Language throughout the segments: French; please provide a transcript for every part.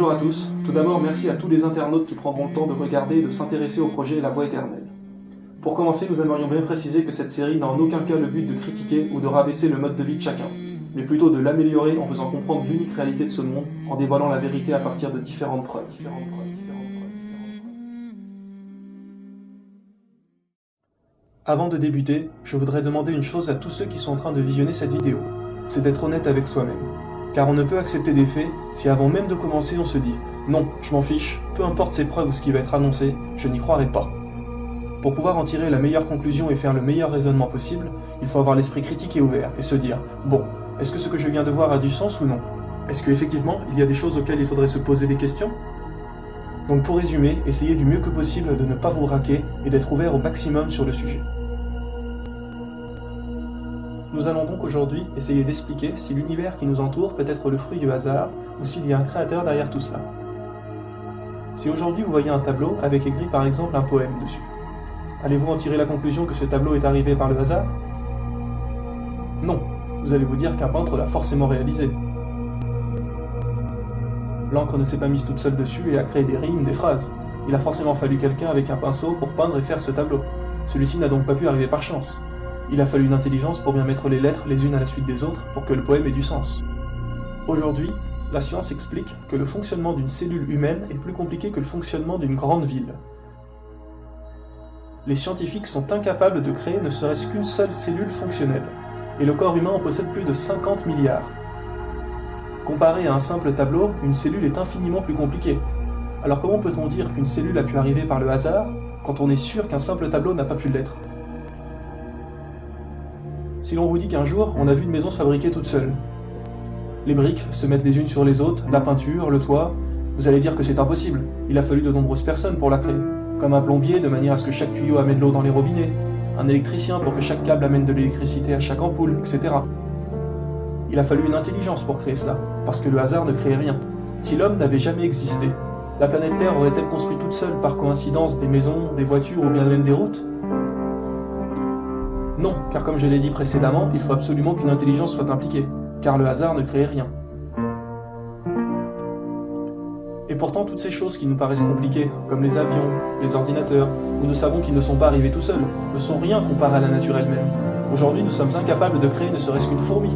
Bonjour à tous, tout d'abord merci à tous les internautes qui prendront le temps de regarder et de s'intéresser au projet La Voie éternelle. Pour commencer, nous aimerions bien préciser que cette série n'a en aucun cas le but de critiquer ou de rabaisser le mode de vie de chacun, mais plutôt de l'améliorer en faisant comprendre l'unique réalité de ce monde, en dévoilant la vérité à partir de différentes preuves. Avant de débuter, je voudrais demander une chose à tous ceux qui sont en train de visionner cette vidéo, c'est d'être honnête avec soi-même. Car on ne peut accepter des faits si avant même de commencer on se dit « Non, je m'en fiche, peu importe ces preuves ou ce qui va être annoncé, je n'y croirai pas ». Pour pouvoir en tirer la meilleure conclusion et faire le meilleur raisonnement possible, il faut avoir l'esprit critique et ouvert et se dire « Bon, est-ce que ce que je viens de voir a du sens ou non? Est-ce qu'effectivement, il y a des choses auxquelles il faudrait se poser des questions ?» Donc pour résumer, essayez du mieux que possible de ne pas vous braquer et d'être ouvert au maximum sur le sujet. Nous allons donc aujourd'hui essayer d'expliquer si l'univers qui nous entoure peut être le fruit du hasard ou s'il y a un créateur derrière tout cela. Si aujourd'hui vous voyez un tableau avec écrit par exemple un poème dessus, allez-vous en tirer la conclusion que ce tableau est arrivé par le hasard? Non, vous allez vous dire qu'un peintre l'a forcément réalisé. L'encre ne s'est pas mise toute seule dessus et a créé des rimes, des phrases. Il a forcément fallu quelqu'un avec un pinceau pour peindre et faire ce tableau. Celui-ci n'a donc pas pu arriver par chance. Il a fallu une intelligence pour bien mettre les lettres les unes à la suite des autres pour que le poème ait du sens. Aujourd'hui, la science explique que le fonctionnement d'une cellule humaine est plus compliqué que le fonctionnement d'une grande ville. Les scientifiques sont incapables de créer ne serait-ce qu'une seule cellule fonctionnelle, et le corps humain en possède plus de 50 milliards. Comparé à un simple tableau, une cellule est infiniment plus compliquée. Alors comment peut-on dire qu'une cellule a pu arriver par le hasard, quand on est sûr qu'un simple tableau n'a pas pu l'être? Si l'on vous dit qu'un jour, on a vu une maison se fabriquer toute seule, les briques se mettent les unes sur les autres, la peinture, le toit, vous allez dire que c'est impossible, il a fallu de nombreuses personnes pour la créer, comme un plombier de manière à ce que chaque tuyau amène l'eau dans les robinets, un électricien pour que chaque câble amène de l'électricité à chaque ampoule, etc. Il a fallu une intelligence pour créer cela, parce que le hasard ne crée rien. Si l'homme n'avait jamais existé, la planète Terre aurait-elle construit toute seule par coïncidence des maisons, des voitures ou bien même des routes? Non, car comme je l'ai dit précédemment, il faut absolument qu'une intelligence soit impliquée, car le hasard ne crée rien. Et pourtant, toutes ces choses qui nous paraissent compliquées, comme les avions, les ordinateurs, où nous savons qu'ils ne sont pas arrivés tout seuls, ne sont rien comparé à la nature elle-même. Aujourd'hui, nous sommes incapables de créer ne serait-ce qu'une fourmi.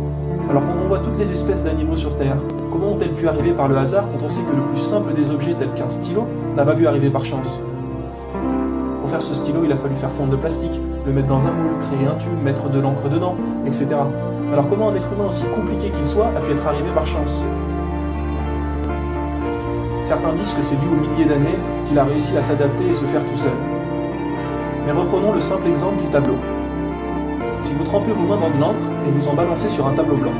Alors quand on voit toutes les espèces d'animaux sur Terre, comment ont-elles pu arriver par le hasard quand on sait que le plus simple des objets tel qu'un stylo n'a pas pu arriver par chance? Pour faire ce stylo, il a fallu faire fondre de plastique, le mettre dans un moule, créer un tube, mettre de l'encre dedans, etc. Alors comment un être humain aussi compliqué qu'il soit a pu être arrivé par chance? Certains disent que c'est dû aux milliers d'années qu'il a réussi à s'adapter et se faire tout seul. Mais reprenons le simple exemple du tableau. Si vous trempez vos mains dans de l'encre et vous en balancez sur un tableau blanc,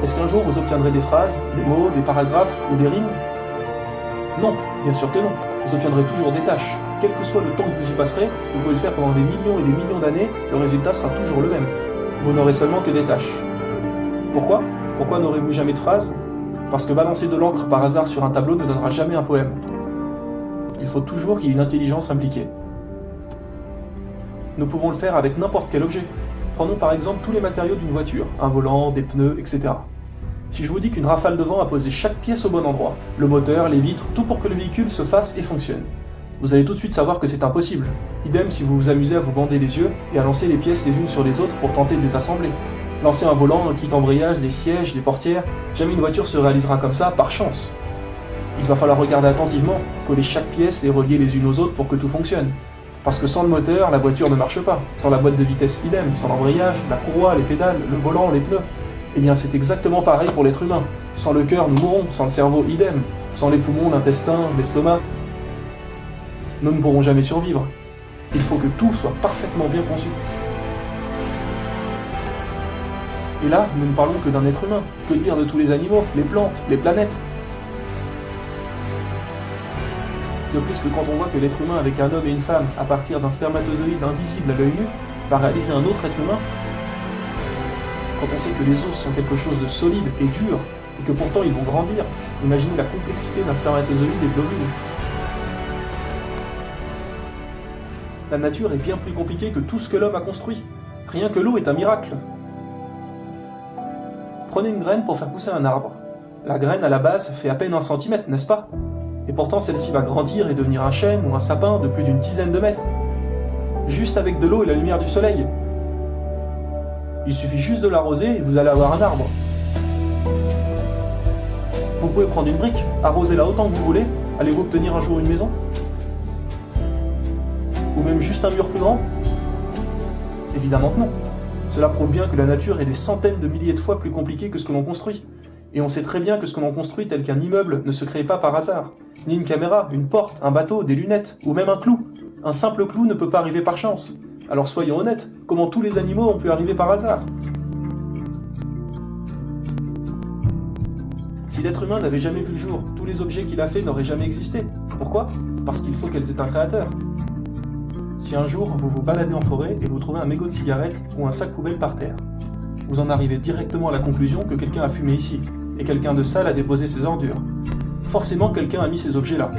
est-ce qu'un jour vous obtiendrez des phrases, des mots, des paragraphes ou des rimes? Non, bien sûr que non. Vous obtiendrez toujours des tâches. Quel que soit le temps que vous y passerez, vous pouvez le faire pendant des millions et des millions d'années, le résultat sera toujours le même. Vous n'aurez seulement que des tâches. Pourquoi? Pourquoi n'aurez-vous jamais de phrases? Parce que balancer de l'encre par hasard sur un tableau ne donnera jamais un poème. Il faut toujours qu'il y ait une intelligence impliquée. Nous pouvons le faire avec n'importe quel objet. Prenons par exemple tous les matériaux d'une voiture, un volant, des pneus, etc. Si je vous dis qu'une rafale de vent a posé chaque pièce au bon endroit, le moteur, les vitres, tout pour que le véhicule se fasse et fonctionne, vous allez tout de suite savoir que c'est impossible. Idem si vous vous amusez à vous bander les yeux et à lancer les pièces les unes sur les autres pour tenter de les assembler. Lancer un volant, un kit embrayage, des sièges, des portières, jamais une voiture se réalisera comme ça par chance. Il va falloir regarder attentivement, coller chaque pièce, les relier les unes aux autres pour que tout fonctionne. Parce que sans le moteur, la voiture ne marche pas. Sans la boîte de vitesse, idem. Sans l'embrayage, la courroie, les pédales, le volant, les pneus. Eh bien c'est exactement pareil pour l'être humain. Sans le cœur, nous mourrons. Sans le cerveau, idem. Sans les poumons, l'intestin, l'estomac, nous ne pourrons jamais survivre. Il faut que tout soit parfaitement bien conçu. Et là, nous ne parlons que d'un être humain. Que dire de tous les animaux, les plantes, les planètes? De plus que quand on voit que l'être humain avec un homme et une femme, à partir d'un spermatozoïde invisible à l'œil nu, va réaliser un autre être humain, quand on sait que les os sont quelque chose de solide et dur, et que pourtant ils vont grandir, imaginez la complexité d'un spermatozoïde et de l'ovule. La nature est bien plus compliquée que tout ce que l'homme a construit. Rien que l'eau est un miracle. Prenez une graine pour faire pousser un arbre. La graine à la base fait à peine 1 centimètre, n'est-ce pas? Et pourtant celle-ci va grandir et devenir un chêne ou un sapin de plus d'une dizaine de mètres. Juste avec de l'eau et la lumière du soleil. Il suffit juste de l'arroser et vous allez avoir un arbre. Vous pouvez prendre une brique, arroser-la autant que vous voulez, allez-vous obtenir un jour une maison? Ou même juste un mur plus grand? Évidemment que non. Cela prouve bien que la nature est des centaines de milliers de fois plus compliquée que ce que l'on construit. Et on sait très bien que ce que l'on construit tel qu'un immeuble ne se crée pas par hasard. Ni une caméra, une porte, un bateau, des lunettes, ou même un clou. Un simple clou ne peut pas arriver par chance. Alors soyons honnêtes, comment tous les animaux ont pu arriver par hasard? Si l'être humain n'avait jamais vu le jour, tous les objets qu'il a faits n'auraient jamais existé. Pourquoi? Parce qu'il faut qu'elles aient un créateur. Si un jour vous vous baladez en forêt et vous trouvez un mégot de cigarette ou un sac poubelle par terre, vous en arrivez directement à la conclusion que quelqu'un a fumé ici, et quelqu'un de sale a déposé ses ordures. Forcément quelqu'un a mis ces objets-là.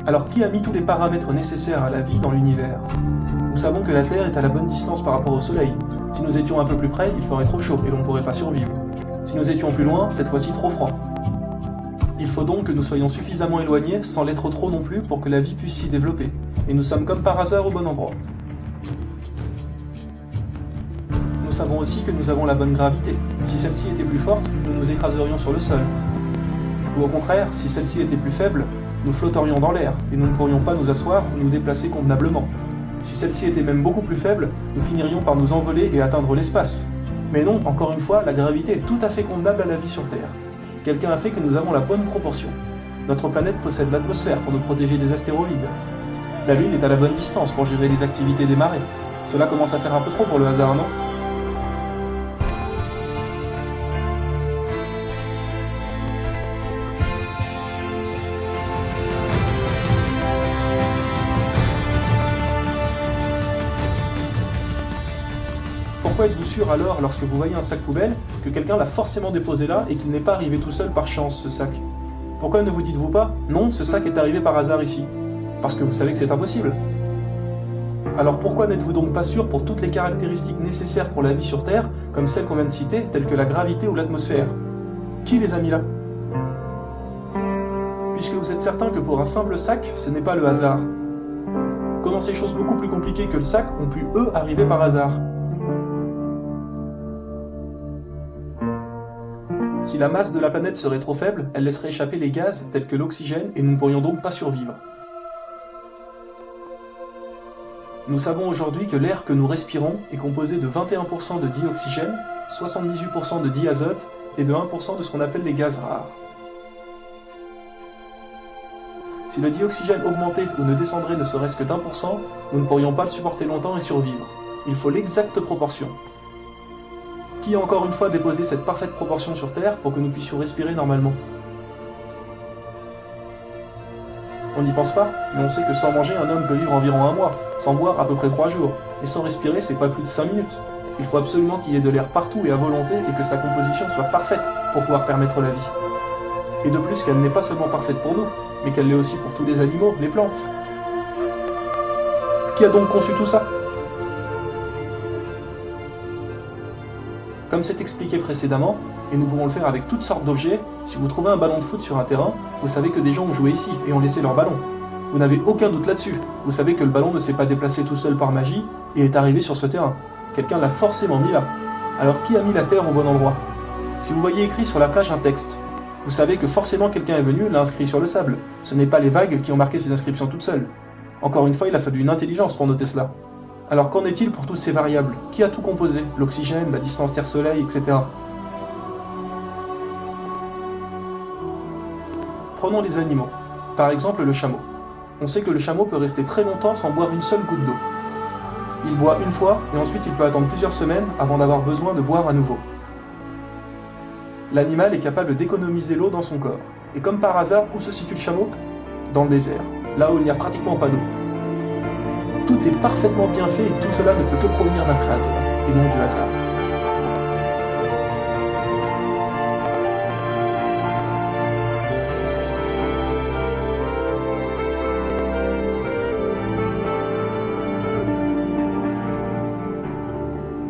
Alors qui a mis tous les paramètres nécessaires à la vie dans l'univers? Nous savons que la Terre est à la bonne distance par rapport au Soleil. Si nous étions un peu plus près, il ferait trop chaud et l'on ne pourrait pas survivre. Si nous étions plus loin, cette fois-ci trop froid. Il faut donc que nous soyons suffisamment éloignés, sans l'être trop non plus, pour que la vie puisse s'y développer. Et nous sommes comme par hasard au bon endroit. Nous savons aussi que nous avons la bonne gravité. Si celle-ci était plus forte, nous nous écraserions sur le sol. Ou au contraire, si celle-ci était plus faible, nous flotterions dans l'air, et nous ne pourrions pas nous asseoir ou nous déplacer convenablement. Si celle-ci était même beaucoup plus faible, nous finirions par nous envoler et atteindre l'espace. Mais non, encore une fois, la gravité est tout à fait convenable à la vie sur Terre. Quelqu'un a fait que nous avons la bonne proportion. Notre planète possède l'atmosphère pour nous protéger des astéroïdes. La Lune est à la bonne distance pour gérer les activités des marées. Cela commence à faire un peu trop pour le hasard, non? Pourquoi êtes-vous sûr alors, lorsque vous voyez un sac poubelle, que quelqu'un l'a forcément déposé là et qu'il n'est pas arrivé tout seul par chance, ce sac? Pourquoi ne vous dites-vous pas, non, ce sac est arrivé par hasard ici? Parce que vous savez que c'est impossible. Alors pourquoi n'êtes-vous donc pas sûr pour toutes les caractéristiques nécessaires pour la vie sur Terre, comme celles qu'on vient de citer, telles que la gravité ou l'atmosphère? Qui les a mis là? Puisque vous êtes certain que pour un simple sac, ce n'est pas le hasard. Comment ces choses beaucoup plus compliquées que le sac ont pu, eux, arriver par hasard? Si la masse de la planète serait trop faible, elle laisserait échapper les gaz tels que l'oxygène et nous ne pourrions donc pas survivre. Nous savons aujourd'hui que l'air que nous respirons est composé de 21% de dioxygène, 78% de diazote et de 1% de ce qu'on appelle les gaz rares. Si le dioxygène augmentait ou ne descendrait ne serait-ce que d'1%, nous ne pourrions pas le supporter longtemps et survivre. Il faut l'exacte proportion. Qui a encore une fois déposé cette parfaite proportion sur Terre pour que nous puissions respirer normalement? On n'y pense pas, mais on sait que sans manger, un homme peut vivre environ 1 mois, sans boire à peu près 3 jours, et sans respirer, c'est pas plus de 5 minutes. Il faut absolument qu'il y ait de l'air partout et à volonté, et que sa composition soit parfaite pour pouvoir permettre la vie. Et de plus qu'elle n'est pas seulement parfaite pour nous, mais qu'elle l'est aussi pour tous les animaux, les plantes. Qui a donc conçu tout ça? Comme c'est expliqué précédemment, et nous pouvons le faire avec toutes sortes d'objets, si vous trouvez un ballon de foot sur un terrain, vous savez que des gens ont joué ici et ont laissé leur ballon. Vous n'avez aucun doute là-dessus. Vous savez que le ballon ne s'est pas déplacé tout seul par magie et est arrivé sur ce terrain. Quelqu'un l'a forcément mis là. Alors qui a mis la terre au bon endroit? Si vous voyez écrit sur la plage un texte, vous savez que forcément quelqu'un est venu et l'a inscrit sur le sable. Ce n'est pas les vagues qui ont marqué ces inscriptions toutes seules. Encore une fois, il a fallu une intelligence pour noter cela. Alors qu'en est-il pour toutes ces variables? Qui a tout composé? L'oxygène, la distance Terre-Soleil, etc. Prenons les animaux. Par exemple le chameau. On sait que le chameau peut rester très longtemps sans boire une seule goutte d'eau. Il boit une fois et ensuite il peut attendre plusieurs semaines avant d'avoir besoin de boire à nouveau. L'animal est capable d'économiser l'eau dans son corps. Et comme par hasard, où se situe le chameau? Dans le désert, là où il n'y a pratiquement pas d'eau. Tout est parfaitement bien fait et tout cela ne peut que provenir d'un créateur, et non du hasard.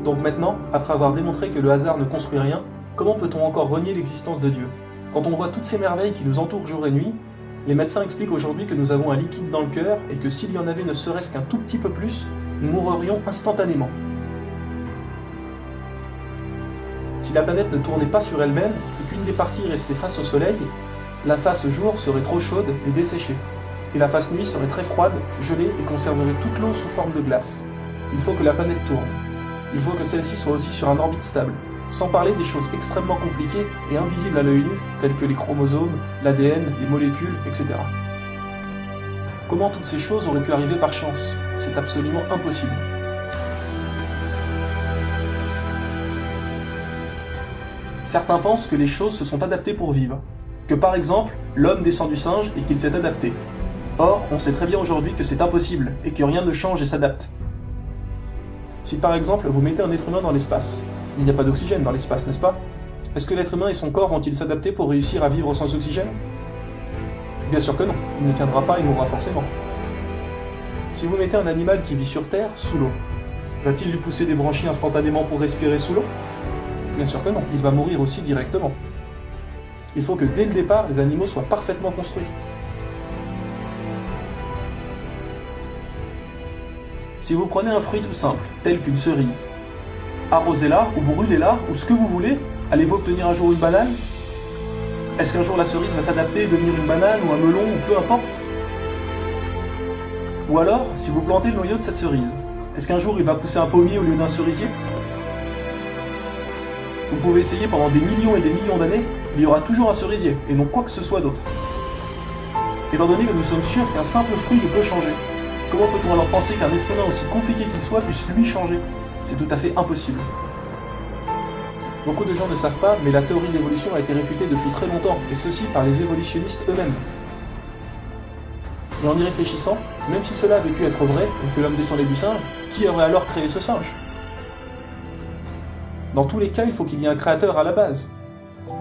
Donc maintenant, après avoir démontré que le hasard ne construit rien, comment peut-on encore renier l'existence de Dieu? Quand on voit toutes ces merveilles qui nous entourent jour et nuit, les médecins expliquent aujourd'hui que nous avons un liquide dans le cœur et que s'il y en avait ne serait-ce qu'un tout petit peu plus, nous mourrions instantanément. Si la planète ne tournait pas sur elle-même et qu'une des parties restait face au Soleil, la face jour serait trop chaude et desséchée, et la face nuit serait très froide, gelée et conserverait toute l'eau sous forme de glace. Il faut que la planète tourne. Il faut que celle-ci soit aussi sur un orbite stable, sans parler des choses extrêmement compliquées et invisibles à l'œil nu, telles que les chromosomes, l'ADN, les molécules, etc. Comment toutes ces choses auraient pu arriver par chance? C'est absolument impossible. Certains pensent que les choses se sont adaptées pour vivre, que par exemple, l'homme descend du singe et qu'il s'est adapté. Or, on sait très bien aujourd'hui que c'est impossible et que rien ne change et s'adapte. Si par exemple, vous mettez un être humain dans l'espace, il n'y a pas d'oxygène dans l'espace, n'est-ce pas? Est-ce que l'être humain et son corps vont-ils s'adapter pour réussir à vivre sans oxygène? Bien sûr que non, il ne tiendra pas et mourra forcément. Si vous mettez un animal qui vit sur Terre, sous l'eau, va-t-il lui pousser des branchies instantanément pour respirer sous l'eau? Bien sûr que non, il va mourir aussi directement. Il faut que dès le départ, les animaux soient parfaitement construits. Si vous prenez un fruit tout simple, tel qu'une cerise, arrosez-la ou brûlez-la ou ce que vous voulez, allez-vous obtenir un jour une banane? Est-ce qu'un jour la cerise va s'adapter et devenir une banane ou un melon ou peu importe? Ou alors, si vous plantez le noyau de cette cerise, est-ce qu'un jour il va pousser un pommier au lieu d'un cerisier? Vous pouvez essayer pendant des millions et des millions d'années, il y aura toujours un cerisier et non quoi que ce soit d'autre. Étant donné que nous sommes sûrs qu'un simple fruit ne peut changer, comment peut-on alors penser qu'un être humain aussi compliqué qu'il soit puisse lui changer? C'est tout à fait impossible. Beaucoup de gens ne savent pas, mais la théorie de l'évolution a été réfutée depuis très longtemps, et ceci par les évolutionnistes eux-mêmes. Et en y réfléchissant, même si cela avait pu être vrai, et que l'homme descendait du singe, qui aurait alors créé ce singe? Dans tous les cas, il faut qu'il y ait un créateur à la base.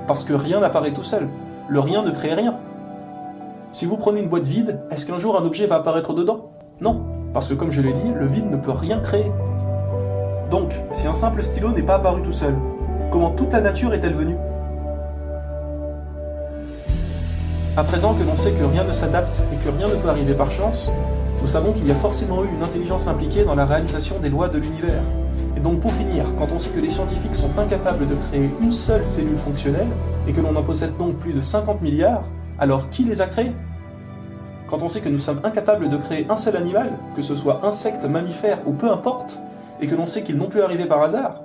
Parce que rien n'apparaît tout seul. Le rien ne crée rien. Si vous prenez une boîte vide, est-ce qu'un jour un objet va apparaître dedans? Non, parce que comme je l'ai dit, le vide ne peut rien créer. Donc, si un simple stylo n'est pas apparu tout seul, comment toute la nature est-elle venue? À présent que l'on sait que rien ne s'adapte et que rien ne peut arriver par chance, nous savons qu'il y a forcément eu une intelligence impliquée dans la réalisation des lois de l'univers. Et donc pour finir, quand on sait que les scientifiques sont incapables de créer une seule cellule fonctionnelle, et que l'on en possède donc plus de 50 milliards, alors qui les a créés? Quand on sait que nous sommes incapables de créer un seul animal, que ce soit insecte, mammifère ou peu importe, et que l'on sait qu'ils n'ont pu arriver par hasard,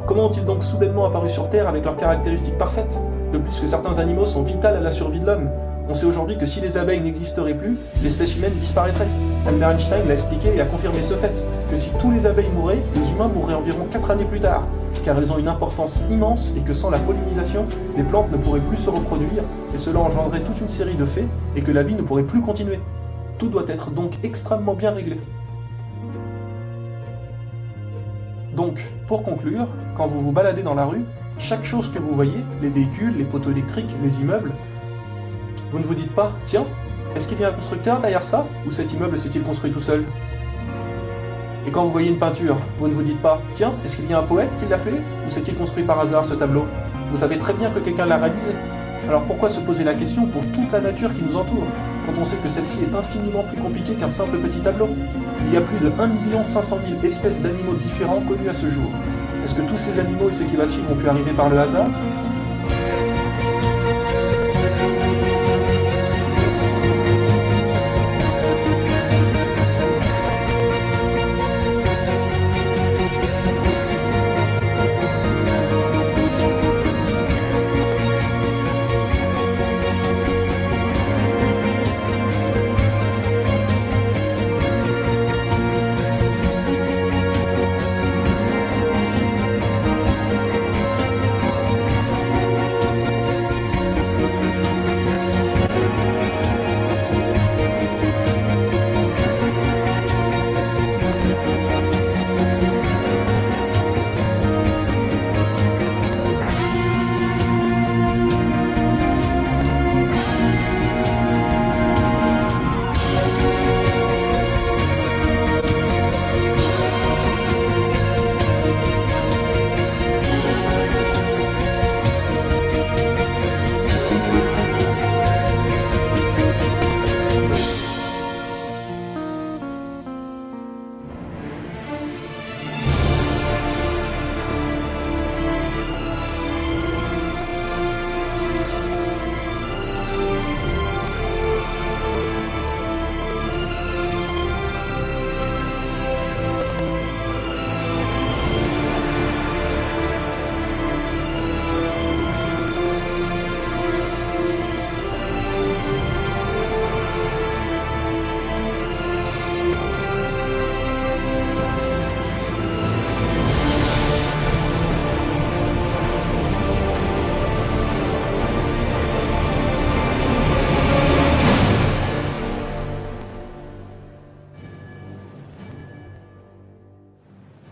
comment ont-ils donc soudainement apparu sur Terre avec leurs caractéristiques parfaites? De plus que certains animaux sont vitales à la survie de l'homme. On sait aujourd'hui que si les abeilles n'existeraient plus, l'espèce humaine disparaîtrait. Albert Einstein l'a expliqué et a confirmé ce fait, que si tous les abeilles mouraient, les humains mourraient environ 4 années plus tard, car elles ont une importance immense et que sans la pollinisation, les plantes ne pourraient plus se reproduire, et cela engendrerait toute une série de faits, et que la vie ne pourrait plus continuer. Tout doit être donc extrêmement bien réglé. Donc, pour conclure, quand vous vous baladez dans la rue, chaque chose que vous voyez, les véhicules, les poteaux électriques, les immeubles, vous ne vous dites pas, tiens, est-ce qu'il y a un constructeur derrière ça, ou cet immeuble s'est-il construit tout seul? Et quand vous voyez une peinture, vous ne vous dites pas, tiens, est-ce qu'il y a un poète qui l'a fait, ou s'est-il construit par hasard ce tableau? Vous savez très bien que quelqu'un l'a réalisé. Alors pourquoi se poser la question pour toute la nature qui nous entoure, quand on sait que celle-ci est infiniment plus compliquée qu'un simple petit tableau? Il y a plus de 1 500 000 espèces d'animaux différents connus à ce jour. Est-ce que tous ces animaux et ceux qui va suivre ont pu arriver par le hasard?